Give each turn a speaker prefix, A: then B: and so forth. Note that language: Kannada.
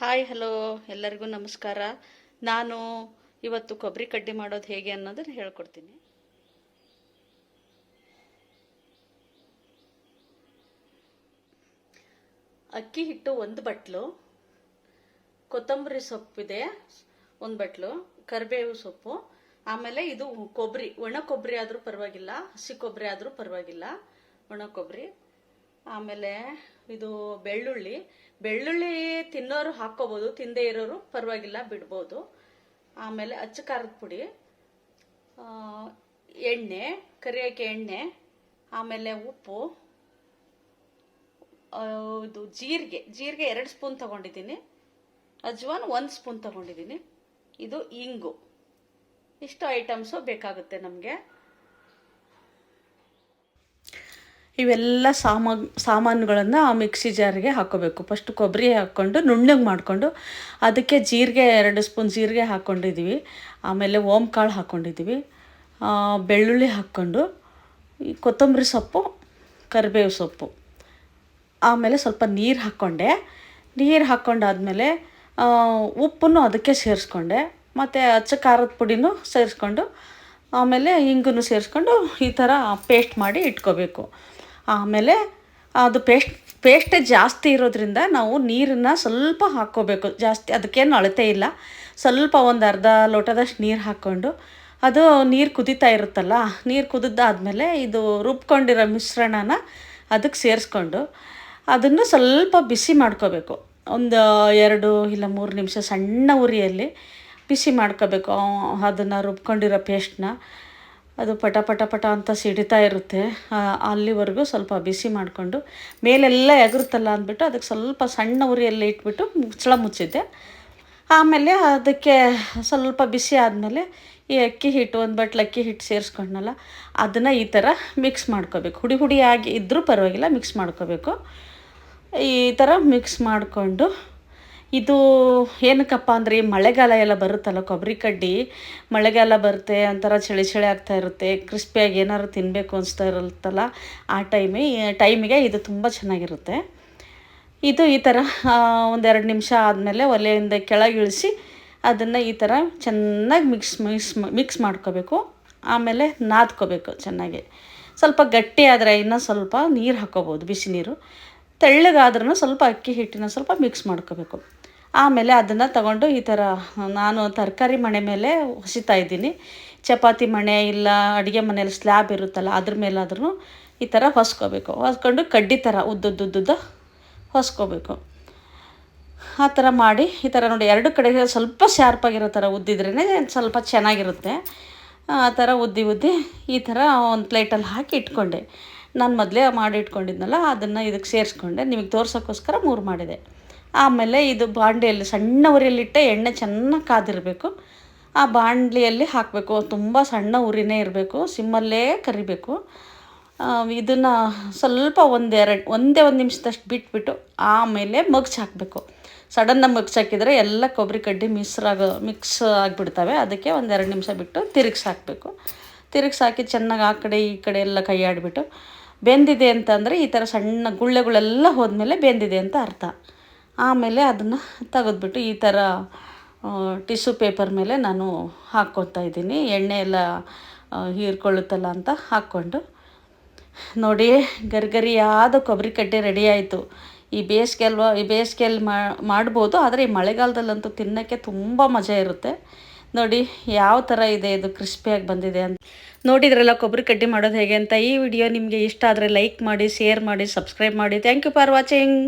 A: ಹಾಯ್ ಹಲೋ ಎಲ್ಲರಿಗೂ ನಮಸ್ಕಾರ. ನಾನು ಇವತ್ತು ಕೊಬ್ಬರಿ ಕಡ್ಡಿ ಮಾಡೋದು ಹೇಗೆ ಅನ್ನೋದನ್ನು ಹೇಳ್ಕೊಡ್ತೀನಿ. ಅಕ್ಕಿ ಹಿಟ್ಟು 1 ಬಟ್ಲು, ಕೊತ್ತಂಬರಿ ಸೊಪ್ಪಿದೆ 1 ಬಟ್ಲು, ಕರಿಬೇವು ಸೊಪ್ಪು, ಆಮೇಲೆ ಇದು ಕೊಬ್ಬರಿ, ಒಣ ಕೊಬ್ಬರಿ ಆದರೂ ಪರವಾಗಿಲ್ಲ, ಹಸಿ ಕೊಬ್ಬರಿ ಆದರೂ ಪರವಾಗಿಲ್ಲ, ಒಣ ಕೊಬ್ಬರಿ. ಆಮೇಲೆ ಇದು ಬೆಳ್ಳುಳ್ಳಿ ತಿನ್ನೋರು ಹಾಕ್ಕೋಬೋದು, ತಿಂದೇ ಇರೋರು ಪರವಾಗಿಲ್ಲ ಬಿಡ್ಬೋದು. ಆಮೇಲೆ ಅಚ್ಚ ಖಾರದ ಪುಡಿ, ಎಣ್ಣೆ, ಕರಿಯೋಕ್ಕೆ ಎಣ್ಣೆ, ಆಮೇಲೆ ಉಪ್ಪು, ಇದು ಜೀರಿಗೆ 2 ಸ್ಪೂನ್ ತಗೊಂಡಿದ್ದೀನಿ, ಅಜ್ವಾನ್ 1 ಸ್ಪೂನ್ ತಗೊಂಡಿದ್ದೀನಿ, ಇದು ಇಂಗು. ಇಷ್ಟು ಐಟಮ್ಸು ಬೇಕಾಗುತ್ತೆ ನಮಗೆ. ಇವೆಲ್ಲ ಸಾಮಾನುಗಳನ್ನು ಆ ಮಿಕ್ಸಿ ಜಾರಿಗೆ ಹಾಕ್ಕೋಬೇಕು. ಫಸ್ಟ್ ಕೊಬ್ಬರಿ ಹಾಕ್ಕೊಂಡು ನುಣ್ಣಗೆ ಮಾಡಿಕೊಂಡು ಅದಕ್ಕೆ 2 ಸ್ಪೂನ್ ಜೀರಿಗೆ ಹಾಕ್ಕೊಂಡಿದ್ದೀವಿ. ಆಮೇಲೆ ಕಾಳು ಹಾಕ್ಕೊಂಡಿದ್ದೀವಿ, ಬೆಳ್ಳುಳ್ಳಿ ಹಾಕ್ಕೊಂಡು, ಈ ಕೊತ್ತಂಬರಿ ಸೊಪ್ಪು, ಕರಿಬೇವು ಸೊಪ್ಪು, ಆಮೇಲೆ ಸ್ವಲ್ಪ ನೀರು ಹಾಕ್ಕೊಂಡೆ. ನೀರು ಹಾಕ್ಕೊಂಡಾದ್ಮೇಲೆ ಉಪ್ಪನ್ನು ಅದಕ್ಕೆ ಸೇರಿಸ್ಕೊಂಡೆ, ಮತ್ತು ಅಚ್ಚ ಖಾರದ ಪುಡಿನೂ ಸೇರಿಸ್ಕೊಂಡು, ಆಮೇಲೆ ಇಂಗನ್ನು ಸೇರಿಸ್ಕೊಂಡು ಈ ಥರ ಪೇಸ್ಟ್ ಮಾಡಿ ಇಟ್ಕೋಬೇಕು. ಆಮೇಲೆ ಅದು ಪೇಸ್ಟ್ ಜಾಸ್ತಿ ಇರೋದ್ರಿಂದ ನಾವು ನೀರನ್ನು ಸ್ವಲ್ಪ ಹಾಕ್ಕೋಬೇಕು. ಜಾಸ್ತಿ ಅದಕ್ಕೇನು ಅಳತೆ ಇಲ್ಲ, ಸ್ವಲ್ಪ ಒಂದು ಅರ್ಧ ಲೋಟದಷ್ಟು ನೀರು ಹಾಕ್ಕೊಂಡು, ಅದು ನೀರು ಕುದೀತಾ ಇರುತ್ತಲ್ಲ, ನೀರು ಕುದಿದಾದ್ಮೇಲೆ ಇದು ರುಬ್ಕೊಂಡಿರೋ ಮಿಶ್ರಣನ ಅದಕ್ಕೆ ಸೇರಿಸ್ಕೊಂಡು ಅದನ್ನು ಸ್ವಲ್ಪ ಬಿಸಿ ಮಾಡ್ಕೋಬೇಕು. ಒಂದು 2 ಇಲ್ಲ 3 ನಿಮಿಷ ಸಣ್ಣ ಉರಿಯಲ್ಲಿ ಬಿಸಿ ಮಾಡ್ಕೋಬೇಕು. ಅದನ್ನು ರುಬ್ಕೊಂಡಿರೋ ಪೇಸ್ಟ್ನ ಅದು ಪಟ ಪಟ ಪಟ ಅಂತ ಸಿಡಿತಾ ಇರುತ್ತೆ, ಅಲ್ಲಿವರೆಗೂ ಸ್ವಲ್ಪ ಬಿಸಿ ಮಾಡಿಕೊಂಡು ಮೇಲೆಲ್ಲ ಎಗರುತ್ತಲ್ಲ ಅಂದ್ಬಿಟ್ಟು ಅದಕ್ಕೆ ಸ್ವಲ್ಪ ಸಣ್ಣ ಉರಿಯಲ್ಲಿ ಇಟ್ಬಿಟ್ಟು ಮುಚ್ಚಳ ಮುಚ್ಚಿದ್ದೆ. ಆಮೇಲೆ ಅದಕ್ಕೆ ಸ್ವಲ್ಪ ಬಿಸಿ ಆದಮೇಲೆ ಈ ಅಕ್ಕಿ ಹಿಟ್ಟು, 1 ಬಟ್ಲು ಅಕ್ಕಿ ಹಿಟ್ಟು ಸೇರಿಸ್ಕೊಂಡ್ನಲ್ಲ, ಅದನ್ನು ಈ ಥರ ಮಿಕ್ಸ್ ಮಾಡ್ಕೋಬೇಕು. ಹುಡಿಯಾಗಿ ಇದ್ದರೂ ಪರವಾಗಿಲ್ಲ, ಮಿಕ್ಸ್ ಮಾಡ್ಕೋಬೇಕು. ಈ ಥರ ಮಿಕ್ಸ್ ಮಾಡಿಕೊಂಡು, ಇದು ಏನಕ್ಕಪ್ಪ ಅಂದರೆ ಈ ಮಳೆಗಾಲ ಎಲ್ಲ ಬರುತ್ತಲ್ಲ, ಕೊಬ್ಬರಿ ಕಡ್ಡಿ ಮಳೆಗಾಲ ಬರುತ್ತೆ, ಒಂಥರ ಚಳಿ ಆಗ್ತಾ ಇರುತ್ತೆ, ಕ್ರಿಸ್ಪಿಯಾಗಿ ಏನಾದ್ರು ತಿನ್ನಬೇಕು ಅನಿಸ್ತಾ ಇರುತ್ತಲ್ಲ, ಆ ಟೈಮಿಗೆ ಇದು ತುಂಬ ಚೆನ್ನಾಗಿರುತ್ತೆ. ಇದು ಈ ಥರ 1-2 ನಿಮಿಷ ಆದಮೇಲೆ ಒಲೆಯಿಂದ ಕೆಳಗಿಳಿಸಿ ಅದನ್ನು ಈ ಥರ ಚೆನ್ನಾಗಿ ಮಿಕ್ಸ್ ಮಾಡ್ಕೋಬೇಕು. ಆಮೇಲೆ ನಾದ್ಕೋಬೇಕು ಚೆನ್ನಾಗಿ. ಸ್ವಲ್ಪ ಗಟ್ಟಿ ಆದರೆ ಇನ್ನೂ ಸ್ವಲ್ಪ ನೀರು ಹಾಕ್ಕೋಬೋದು, ಬಿಸಿ ನೀರು. ತೆಳ್ಳಗಾದ್ರೂ ಸ್ವಲ್ಪ ಅಕ್ಕಿ ಹಿಟ್ಟಿನ ಸ್ವಲ್ಪ ಮಿಕ್ಸ್ ಮಾಡ್ಕೋಬೇಕು. ಆಮೇಲೆ ಅದನ್ನು ತಗೊಂಡು ಈ ಥರ, ನಾನು ತರಕಾರಿ ಮಣೆ ಮೇಲೆ ಹೊಸಿತಾ ಇದ್ದೀನಿ. ಚಪಾತಿ ಮಣೆ ಇಲ್ಲ ಅಡುಗೆ ಮನೇಲಿ ಸ್ಲ್ಯಾಬ್ ಇರುತ್ತಲ್ಲ, ಅದ್ರ ಮೇಲಾದ್ರೂ ಈ ಥರ ಹೊಸ್ಕೊಂಡು ಕಡ್ಡಿ ಥರ ಉದ್ದುದ್ದುದ್ದ ಹೊಸ್ಕೋಬೇಕು. ಆ ಥರ ಮಾಡಿ ಈ ಥರ ನೋಡಿ, 2 ಕಡೆಗೆ ಸ್ವಲ್ಪ ಶಾರ್ಪಾಗಿರೋ ಥರ ಉದ್ದಿದ್ರೇ ಸ್ವಲ್ಪ ಚೆನ್ನಾಗಿರುತ್ತೆ. ಆ ಥರ ಉದ್ದಿ ಈ ಥರ ಒಂದು ಪ್ಲೇಟಲ್ಲಿ ಹಾಕಿ ಇಟ್ಕೊಂಡೆ. ನಾನು ಮೊದಲೇ ಮಾಡಿ ಇಟ್ಕೊಂಡಿದ್ನಲ್ಲ, ಅದನ್ನು ಇದಕ್ಕೆ ಸೇರಿಸ್ಕೊಂಡೆ. ನಿಮಗೆ ತೋರ್ಸೋಕ್ಕೋಸ್ಕರ 3 ಮಾಡಿದೆ. ಆಮೇಲೆ ಇದು ಬಾಣಲೆಯಲ್ಲಿ ಸಣ್ಣ ಉರಿಯಲ್ಲಿಟ್ಟೆ, ಎಣ್ಣೆ ಚೆನ್ನಾಗಿ ಕಾದಿರಬೇಕು. ಆ ಬಾಣಲೆಯಲ್ಲಿ ಹಾಕಬೇಕು, ತುಂಬ ಸಣ್ಣ ಉರಿನೇ ಇರಬೇಕು, ಸಿಮ್ಮಲ್ಲೇ ಕರಿಬೇಕು. ಇದನ್ನು ಸ್ವಲ್ಪ ಒಂದೇ 1 ನಿಮಿಷದಷ್ಟು ಬಿಟ್ಬಿಟ್ಟು ಆಮೇಲೆ ಮಗ್ಚ್ ಹಾಕಬೇಕು. ಸಡನ್ನಾಗಿ ಮಗ್ಚ್ ಹಾಕಿದರೆ ಎಲ್ಲ ಕೊಬ್ಬರಿ ಕಡ್ಡಿ ಮಿಕ್ಸ್ ಆಗಿಬಿಡ್ತವೆ. ಅದಕ್ಕೆ 1-2 ನಿಮಿಷ ಬಿಟ್ಟು ತಿರುಗಿಸಾಕಬೇಕು. ತಿರುಗಿಸಾಕಿ ಚೆನ್ನಾಗಿ ಆ ಕಡೆ ಈ ಕಡೆ ಎಲ್ಲ ಕೈ ಆಡಿಬಿಟ್ಟು ಬೆಂದಿದೆ ಅಂತಂದರೆ ಈ ಥರ ಸಣ್ಣ ಗುಳ್ಳೆಗಳೆಲ್ಲ ಹೋದ್ಮೇಲೆ ಬೆಂದಿದೆ ಅಂತ ಅರ್ಥ. ಆಮೇಲೆ ಅದನ್ನು ತೆಗೆದ್ಬಿಟ್ಟು ಈ ಥರ ಟಿಶ್ಯೂ ಪೇಪರ್ ಮೇಲೆ ನಾನು ಹಾಕ್ಕೊತಾ ಇದ್ದೀನಿ, ಎಣ್ಣೆ ಎಲ್ಲ ಹೀರ್ಕೊಳ್ಳುತ್ತಲ್ಲ ಅಂತ ಹಾಕ್ಕೊಂಡು. ನೋಡಿ, ಗರಿಗರಿಯಾದ ಕೊಬ್ಬರಿ ಕಡ್ಡಿ ರೆಡಿ ಆಯಿತು. ಈ ಬೇಸಿಗೆಯಲ್ಲಿ ಮಾಡ್ಬೋದು, ಆದರೆ ಈ ಮಳೆಗಾಲದಲ್ಲಂತೂ ತಿನ್ನೋಕ್ಕೆ ತುಂಬ ಮಜಾ ಇರುತ್ತೆ. ನೋಡಿ ಯಾವ ಥರ ಇದೆ, ಇದು ಕ್ರಿಸ್ಪಿಯಾಗಿ ಬಂದಿದೆ ಅಂತ. ನೋಡಿದ್ರಲ್ಲ ಕೊಬ್ಬರಿ ಕಡ್ಡಿ ಮಾಡೋದು ಹೇಗೆ ಅಂತ. ಈ ವಿಡಿಯೋ ನಿಮಗೆ ಇಷ್ಟ ಆದರೆ ಲೈಕ್ ಮಾಡಿ, ಶೇರ್ ಮಾಡಿ, ಸಬ್ಸ್ಕ್ರೈಬ್ ಮಾಡಿ. Thank you for watching.